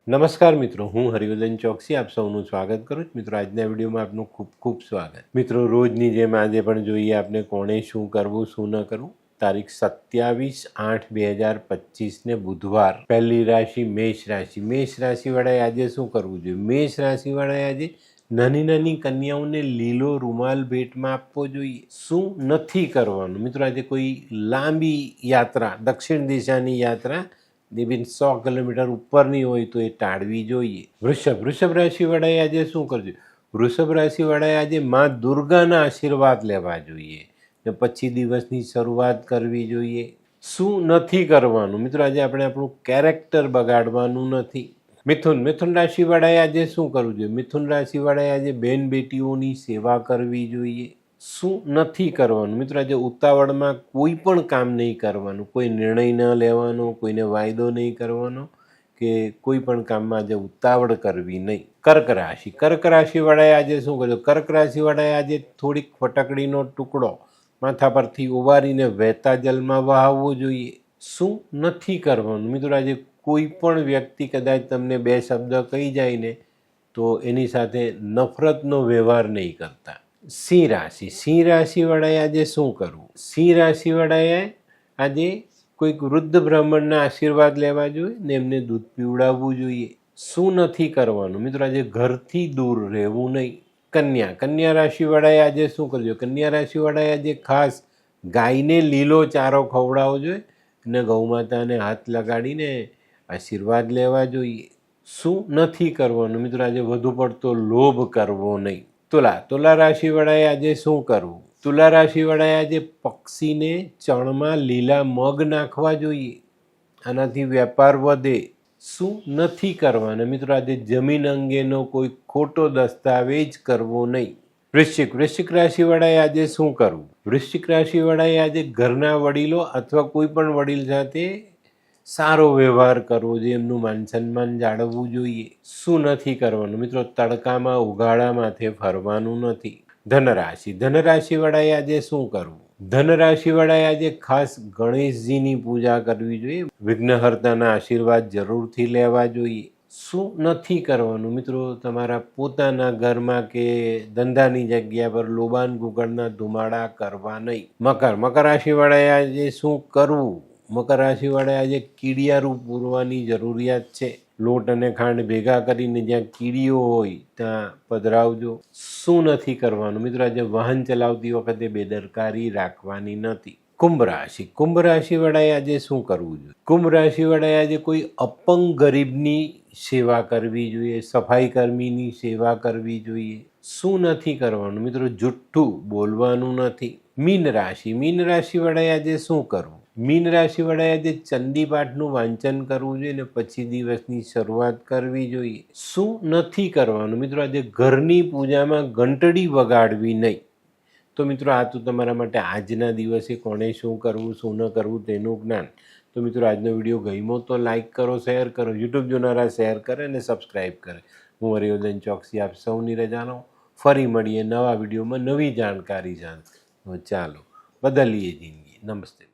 નમસ્કાર મિત્રો, હું હરિવર્ધન ચોકસી આપ સૌનું સ્વાગત કરું છું. મિત્રો, આજના વિડીયોમાં આપનું ખૂબ ખૂબ સ્વાગત. મિત્રો, રોજની જેમ આજે પણ જોઈએ આપણે કોણે શું કરવું શું ન કરવું. તારીખ 27/8/2025 બુધવાર. પહેલી રાશિ મેષ રાશિ. મેષ રાશિવાળાએ આજે શું કરવું જોઈએ? મેષ રાશિવાળાએ આજે નાની નાની કન્યાઓને લીલો રૂમાલ ભેટમાં આપવો જોઈએ. શું નથી કરવાનું? મિત્રો, આજે કોઈ લાંબી યાત્રા, દક્ષિણ દિશાની યાત્રા ઇવન 100 કિલોમીટર ઉપરની હોય તો એ ટાળવી જોઈએ. વૃષભ રાશિવાળાએ આજે શું કરવું? વૃષભ રાશિવાળાએ આજે મા દુર્ગાના આશીર્વાદ લેવા જોઈએ ને પછી દિવસની શરૂઆત કરવી જોઈએ. શું નથી કરવાનું? મિત્રો, આજે આપણે આપણું કેરેક્ટર બગાડવાનું નથી. મિથુન રાશિવાળાએ આજે શું કરવું જોઈએ? મિથુન રાશિવાળાએ આજે બેન બેટીઓની સેવા કરવી જોઈએ. શું નથી કરવાનું? મિત્રો, આજે ઉતાવળમાં કોઈ પણ કામ નહીં કરવાનું, કોઈ નિર્ણય ન લેવાનો, કોઈને વાયદો નહીં કરવાનો કે કોઈ પણ કામમાં આજે ઉતાવળ કરવી નહીં. કર્ક રાશિવાળાએ આજે શું કરવું? કર્ક રાશિવાળાએ આજે થોડીક ફટકડીનો ટુકડો માથા પરથી ઉવારીને વહેતા જલમાં વહાવવો જોઈએ. શું નથી કરવાનું? મિત્રો, આજે કોઈ પણ વ્યક્તિ કદાચ તમને 2 શબ્દ કહી જાય ને તો એની સાથે નફરતનો વ્યવહાર નહીં કરતા. સિંહ રાશિવાળાએ આજે શું કરવું? સિંહ રાશિવાળાએ આજે કોઈક વૃદ્ધ બ્રાહ્મણના આશીર્વાદ લેવા જોઈએ ને એમને દૂધ પીવડાવવું જોઈએ. શું નથી કરવાનું? મિત્રો, આજે ઘરથી દૂર રહેવું નહીં. કન્યા રાશિવાળાએ આજે શું કરવું? કન્યા રાશિવાળાએ આજે ખાસ ગાયને લીલો ચારો ખવડાવવો જોઈએ અને ગૌમાતાને હાથ લગાડીને આશીર્વાદ લેવા જોઈએ. શું નથી કરવાનું? મિત્રો, આજે વધુ પડતો લોભ કરવો નહીં. તુલા રાશિવાળાએ આજે શું કરવું? તુલા રાશિવાળાએ આજે પક્ષીને ચણમાં લીલા મગ નાખવા જોઈએ. આનાથી વેપાર વધે. શું નથી કરવાના? મિત્રો, આજે જમીન અંગેનો કોઈ ખોટો દસ્તાવેજ કરવો નહીં. વૃશ્ચિક રાશિવાળાએ આજે શું કરવું? વૃશ્ચિક રાશિવાળાએ આજે ઘરના વડીલો અથવા કોઈ પણ વડીલ સાથે સારો વ્યવહાર કરવો જોઈએ, એમનું માન સન્માન જાળવવું જોઈએ. શું નથી કરવાનું? મિત્રો, તડકામાં ઉઘાડા માથે ફરવાનું નથી. ધનરાશિવાળાએ આજે શું કરવું? ધનરાશિવાળાએ આજે ખાસ ગણેશજીની પૂજા કરવી જોઈએ. વિઘ્નહર્તાના આશીર્વાદ જરૂરથી લેવા જોઈએ. શું નથી કરવાનું? મિત્રો, તમારા પોતાના ઘરમાં કે ધંધાની જગ્યા પર લોબાન ગુગળના ધુમાડા કરવા નહીં. મકર રાશિવાળાએ આજે શું કરવું? મકર રાશિવાળાએ આજે કીડિયારું પૂરવાની જરૂરિયાત છે. લોટ અને ખાંડ ભેગા કરીને જ્યાં કીડીઓ હોય ત્યાં પધરાવજો. શું નથી કરવાનું? મિત્રો, આજે વાહન ચલાવતી વખતે બેદરકારી રાખવાની નથી. કુંભ રાશિવાળાએ આજે શું કરવું જોઈએ? કુંભ રાશિવાળાએ આજે કોઈ અપંગ ગરીબની સેવા કરવી જોઈએ, સફાઈ કર્મીની સેવા કરવી જોઈએ. શું નથી કરવાનું? મિત્રો, જુઠ્ઠું બોલવાનું નથી. મીન રાશિવાળાએ આજે શું કરવું? મીન રાશિવાળાએ આજે ચંડી પાઠનું વાંચન કરવું જોઈએ ને પછી દિવસની શરૂઆત કરવી જોઈએ. શું નથી કરવાનું? મિત્રો, આજે ઘરની પૂજામાં ઘંટડી વગાડવી નહીં. તો મિત્રો, આ તો તમારા માટે આજના દિવસે કોણે શું કરવું શું ન કરવું તેનું જ્ઞાન. તો મિત્રો, આજનો વિડીયો ગમ્યો તો લાઈક કરો, શેર કરો, યુટ્યુબ જોનારા શેર કરે અને સબસ્ક્રાઈબ કરે. હું હરિવર્ધન ચોકસી આપ સૌની રજા લઉં. ફરી મળીએ નવા વિડીયોમાં નવી જાણકારી સાથે. ચાલો બદલીએ જિંદગી. નમસ્તે.